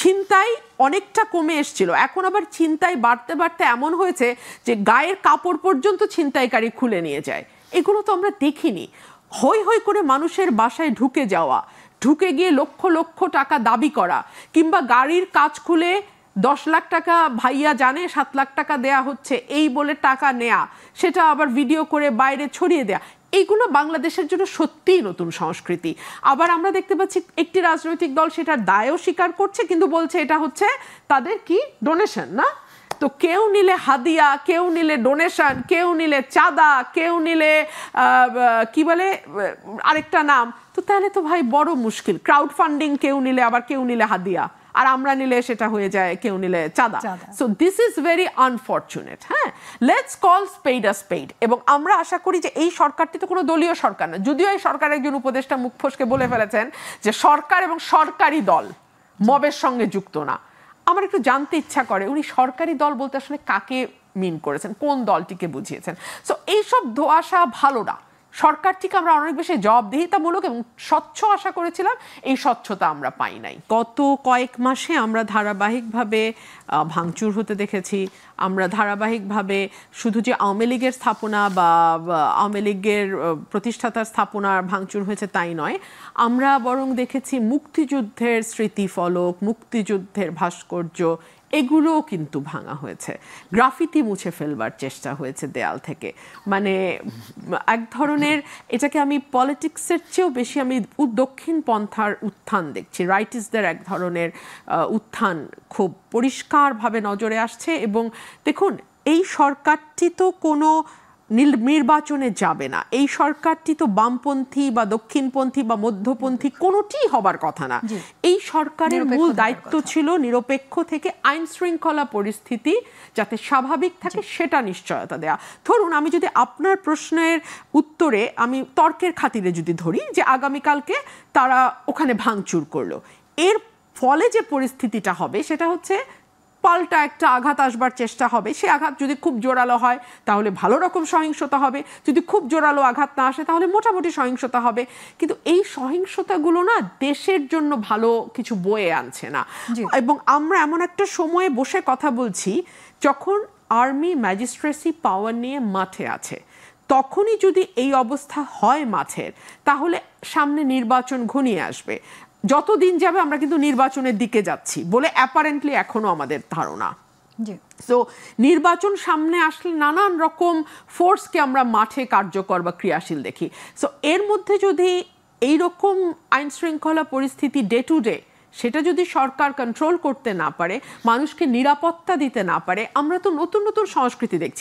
ছিনতাই অনেকটা কমে এসেছিল, এখন আবার ছিনতাই বাড়তে বাড়তে এমন হয়েছে যে গায়ের কাপড় পর্যন্ত ছিনতাইকারী খুলে নিয়ে যায়। এগুলো তো আমরা দেখিনি। হই হই করে মানুষের বাসায় ঢুকে যাওয়া, ঢুকে গিয়ে লক্ষ লক্ষ টাকা দাবি করা, কিংবা গাড়ির কাজ খুলে 10 লাখ টাকা ভাইয়া জানে 7 লাখ টাকা দেয়া হচ্ছে এই বলে টাকা নেয়া, সেটা আবার ভিডিও করে বাইরে ছড়িয়ে দেয়া, এইগুলো বাংলাদেশের জন্য সত্যিই নতুন সংস্কৃতি। আবার আমরা দেখতে পাচ্ছি একটি রাজনৈতিক দল সেটার দায়ও স্বীকার করছে, কিন্তু বলছে এটা হচ্ছে তাদের কি ডোনেশন না। তো কেউ নিলে হাদিয়া, কেউ নিলে ডোনেশন, কেউ নিলে চাঁদা, কেউ নিলে কি বলে আরেকটা নাম, তো তাহলে তো ভাই বড় মুশকিল। ক্রাউড ফান্ডিং কেউ নিলে, আবার কেউ নিলে হাদিয়া, আর আমরা নিলে সেটা হয়ে যায় কেউ নিলে চাঁদা। So this is very unfortunate. হ্যাঁ, let's call spade a spade. এবং আমরা আশা করি যে এই সরকারটি তো কোনো দলীয় সরকার না, যদিও এই সরকারের একজন উপদেষ্টা মুখ ফসকে বলে ফেলেছেন যে সরকার এবং সরকারি দল মবের সঙ্গে যুক্ত না। আমার একটু জানতে ইচ্ছা করে উনি সরকারি দল বলতে আসলে কাকে মিন করেছেন, কোন দলটিকে বুঝিয়েছেন। সো এইসব ধোঁয়াশা ভালো না। সরকার থেকে আমরা অনেক বেশি জবাবদিহিতামূলক এবং স্বচ্ছ আশা করেছিলাম, এই স্বচ্ছতা আমরা পাই নাই। গত কয়েক মাসে আমরা ধারাবাহিকভাবে ভাঙচুর হতে দেখেছি। আমরা ধারাবাহিকভাবে শুধু যে আওয়ামী লীগের স্থাপনা বা আওয়ামী লীগের প্রতিষ্ঠাতার স্থাপনার ভাঙচুর হয়েছে তাই নয়, আমরা বরং দেখেছি মুক্তিযুদ্ধের স্মৃতিফলক, মুক্তিযুদ্ধের ভাস্কর্য, এগুলোও কিন্তু ভাঙা হয়েছে। গ্রাফিতি মুছে ফেলবার চেষ্টা হয়েছে দেয়াল থেকে। মানে এক ধরনের, এটাকে আমি পলিটিক্সের চেয়েও বেশি আমি দক্ষিণ পন্থার উত্থান দেখছি। রাইটিস্টদের এক ধরনের উত্থান খুব পরিষ্কারভাবে নজরে আসছে। এবং দেখুন, এই সরকারটি তো কোনো নির্বাচনে যাবে না। এই সরকারটি তো বামপন্থী বা দক্ষিণপন্থী বা মধ্যপন্থী কোনোটি হবার কথা না। এই সরকারের মূল দায়িত্ব ছিল নিরপেক্ষ থেকে আইন শৃঙ্খলা পরিস্থিতি যাতে স্বাভাবিক থাকে সেটা নিশ্চয়তা দেয়া। ধরুন, আমি যদি আপনার প্রশ্নের উত্তরে আমি তর্কের খাতিরে যদি ধরি যে আগামীকালকে তারা ওখানে ভাঙচুর করলো, এর ফলে যে পরিস্থিতিটা হবে সেটা হচ্ছে পাল্টা একটা আঘাত আসবার চেষ্টা হবে। সে আঘাত যদি খুব জোরালো হয় তাহলে ভালো রকম সহিংসতা হবে, যদি খুব জোরালো আঘাত না আসে তাহলে মোটামুটি সহিংসতা হবে। কিন্তু এই সহিংসতাগুলো না দেশের জন্য ভালো কিছু বয়ে আনছে না। এবং আমরা এমন একটা সময়ে বসে কথা বলছি যখন আর্মি ম্যাজিস্ট্রেসি পাওয়ার নিয়ে মাঠে আছে। তখনই যদি এই অবস্থা হয় মাঠের, তাহলে সামনে নির্বাচন ঘনিয়ে আসবে। যতদিন যাবে আমরা কিন্তু নির্বাচনের দিকে যাচ্ছি বলে অ্যাপারেন্টলি এখনো আমাদের ধারণা। সো নির্বাচন সামনে আসলে নানান রকম ফোর্সকে আমরা মাঠে কার্যকর বা ক্রিয়াশীল দেখি। সো এর মধ্যে যদি এইরকম আইন শৃঙ্খলা পরিস্থিতি ডে টু ডে, সেটা যদি সরকার কন্ট্রোল করতে না পারে, মানুষকে নিরাপত্তা দিতে না পারে, আমরা তো নতুন নতুন সংস্কৃতি দেখছি।